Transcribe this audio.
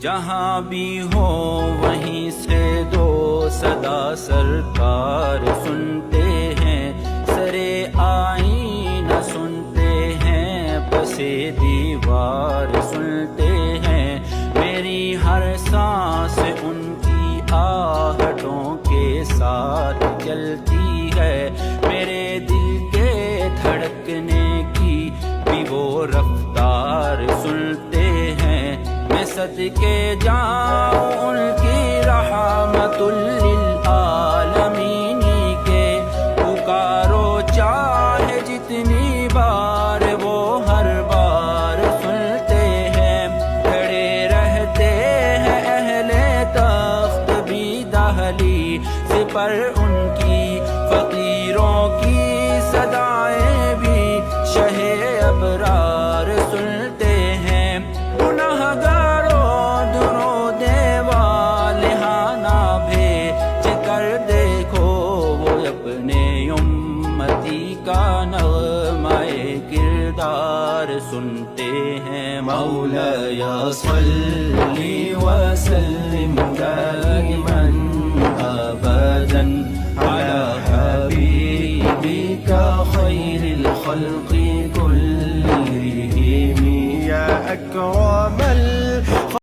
جہاں بھی ہو وہیں سے دو صدا سرکار سنتے ہیں، سرے آئینہ سنتے ہیں، پسے دیوار سنتے ہیں، میری ہر سانس ان کی آہٹوں کے ساتھ چلتی ہے، میرے دل کے دھڑکنے کی بھی وہ رفتار سنتے ہیں، میں صدقے جاؤں ان کی رحمت للعالمین کے، پکارو چاہے جتنی بار وہ ہر بار سنتے ہیں، کھڑے رہتے ہیں اہل تخت بھی دہلیز پر ان کی، فقیروں کی صدائیں بھی شہ ابرار سنتے ہیں، گنہگاروں درود والہانہ بھیج کر دیکھو وہ اپنے امتی کا نغمہ کردار سنتے ہیں، مولاي صل وسلم دائما ابدا على حبيبك خير الخلق كلهم، يا اكرم